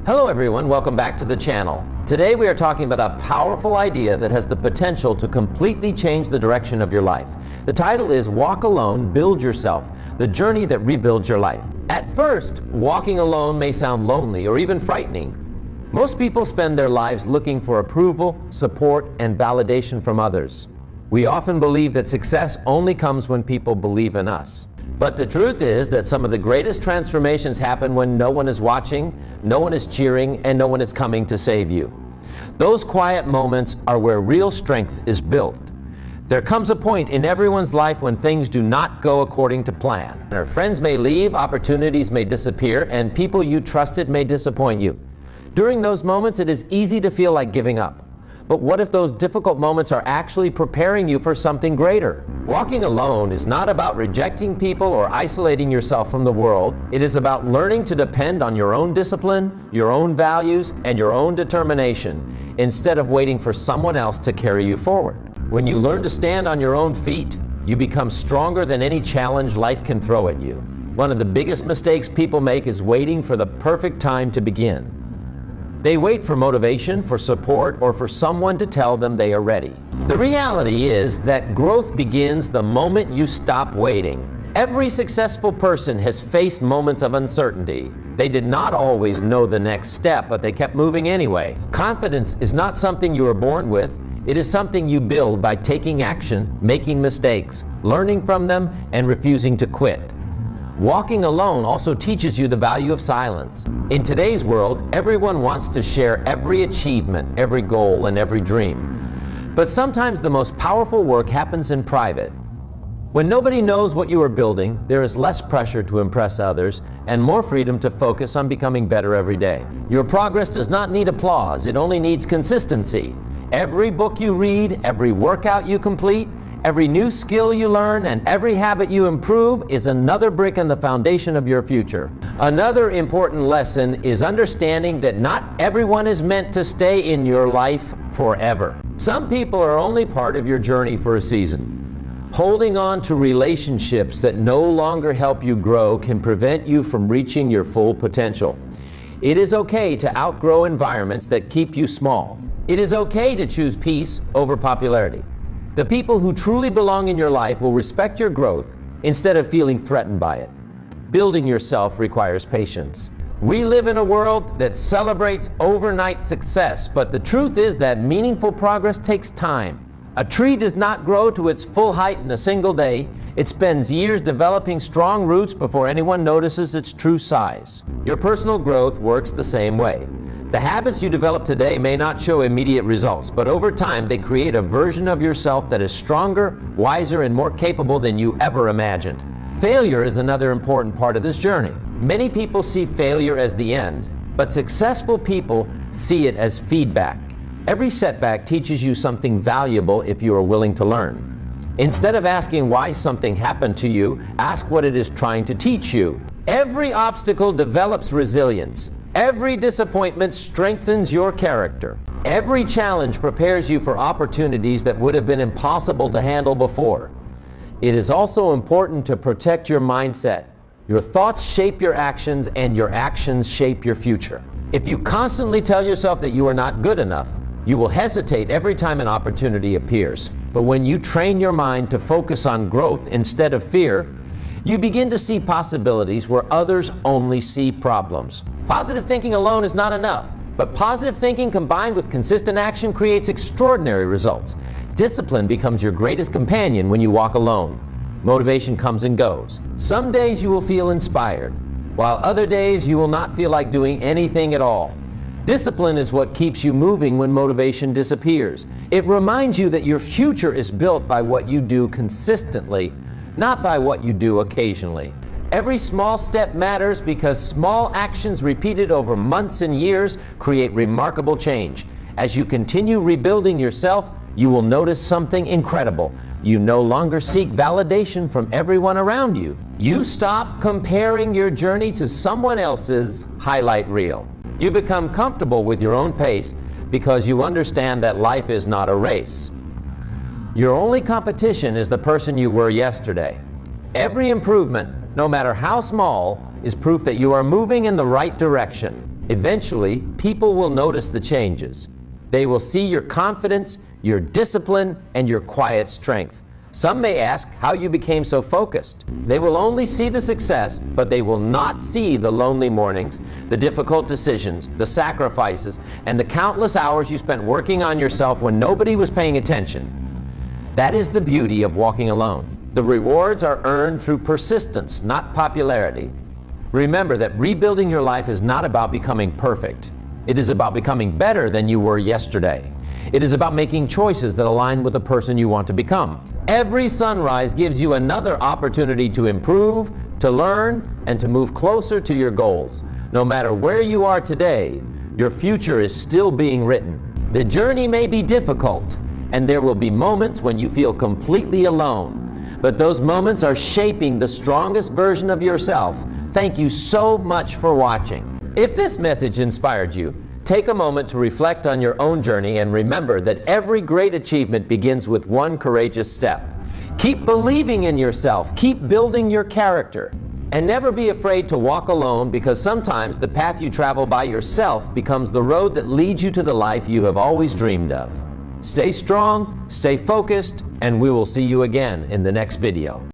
Hello everyone, welcome back to the channel. Today we are talking about a powerful idea that has the potential to completely change the direction of your life. The title is Walk Alone, Build Yourself, the journey that rebuilds your life. At first, walking alone may sound lonely or even frightening. Most people spend their lives looking for approval, support, and validation from others. We often believe that success only comes when people believe in us. But the truth is that some of the greatest transformations happen when no one is watching, no one is cheering, and no one is coming to save you. Those quiet moments are where real strength is built. There comes a point in everyone's life when things do not go according to plan. Our friends may leave, opportunities may disappear, and people you trusted may disappoint you. During those moments, it is easy to feel like giving up. But what if those difficult moments are actually preparing you for something greater? Walking alone is not about rejecting people or isolating yourself from the world. It is about learning to depend on your own discipline, your own values, and your own determination, instead of waiting for someone else to carry you forward. When you learn to stand on your own feet, you become stronger than any challenge life can throw at you. One of the biggest mistakes people make is waiting for the perfect time to begin. They wait for motivation, for support, or for someone to tell them they are ready. The reality is that growth begins the moment you stop waiting. Every successful person has faced moments of uncertainty. They did not always know the next step, but they kept moving anyway. Confidence is not something you are born with. It is something you build by taking action, making mistakes, learning from them, and refusing to quit. Walking alone also teaches you the value of silence. In today's world, everyone wants to share every achievement, every goal, and every dream. But sometimes the most powerful work happens in private. When nobody knows what you are building, there is less pressure to impress others and more freedom to focus on becoming better every day. Your progress does not need applause, it only needs consistency. Every book you read, every workout you complete, every new skill you learn, and every habit you improve is another brick in the foundation of your future. Another important lesson is understanding that not everyone is meant to stay in your life forever. Some people are only part of your journey for a season. Holding on to relationships that no longer help you grow can prevent you from reaching your full potential. It is okay to outgrow environments that keep you small. It is okay to choose peace over popularity. The people who truly belong in your life will respect your growth instead of feeling threatened by it. Building yourself requires patience. We live in a world that celebrates overnight success, but the truth is that meaningful progress takes time. A tree does not grow to its full height in a single day. It spends years developing strong roots before anyone notices its true size. Your personal growth works the same way. The habits you develop today may not show immediate results, but over time they create a version of yourself that is stronger, wiser, and more capable than you ever imagined. Failure is another important part of this journey. Many people see failure as the end, but successful people see it as feedback. Every setback teaches you something valuable if you are willing to learn. Instead of asking why something happened to you, ask what it is trying to teach you. Every obstacle develops resilience. Every disappointment strengthens your character. Every challenge prepares you for opportunities that would have been impossible to handle before. It is also important to protect your mindset. Your thoughts shape your actions, and your actions shape your future. If you constantly tell yourself that you are not good enough, you will hesitate every time an opportunity appears. But when you train your mind to focus on growth instead of fear, you begin to see possibilities where others only see problems. Positive thinking alone is not enough, but positive thinking combined with consistent action creates extraordinary results. Discipline becomes your greatest companion when you walk alone. Motivation comes and goes. Some days you will feel inspired, while other days you will not feel like doing anything at all. Discipline is what keeps you moving when motivation disappears. It reminds you that your future is built by what you do consistently, not by what you do occasionally. Every small step matters because small actions repeated over months and years create remarkable change. As you continue rebuilding yourself, you will notice something incredible. You no longer seek validation from everyone around you. You stop comparing your journey to someone else's highlight reel. You become comfortable with your own pace because you understand that life is not a race. Your only competition is the person you were yesterday. Every improvement, no matter how small, is proof that you are moving in the right direction. Eventually, people will notice the changes. They will see your confidence, your discipline, and your quiet strength. Some may ask how you became so focused. They will only see the success, but they will not see the lonely mornings, the difficult decisions, the sacrifices, and the countless hours you spent working on yourself when nobody was paying attention. That is the beauty of walking alone. The rewards are earned through persistence, not popularity. Remember that rebuilding your life is not about becoming perfect. It is about becoming better than you were yesterday. It is about making choices that align with the person you want to become. Every sunrise gives you another opportunity to improve, to learn, and to move closer to your goals. No matter where you are today, your future is still being written. The journey may be difficult, and there will be moments when you feel completely alone. But those moments are shaping the strongest version of yourself. Thank you so much for watching. If this message inspired you, take a moment to reflect on your own journey and remember that every great achievement begins with one courageous step. Keep believing in yourself, keep building your character, and never be afraid to walk alone, because sometimes the path you travel by yourself becomes the road that leads you to the life you have always dreamed of. Stay strong, stay focused, and we will see you again in the next video.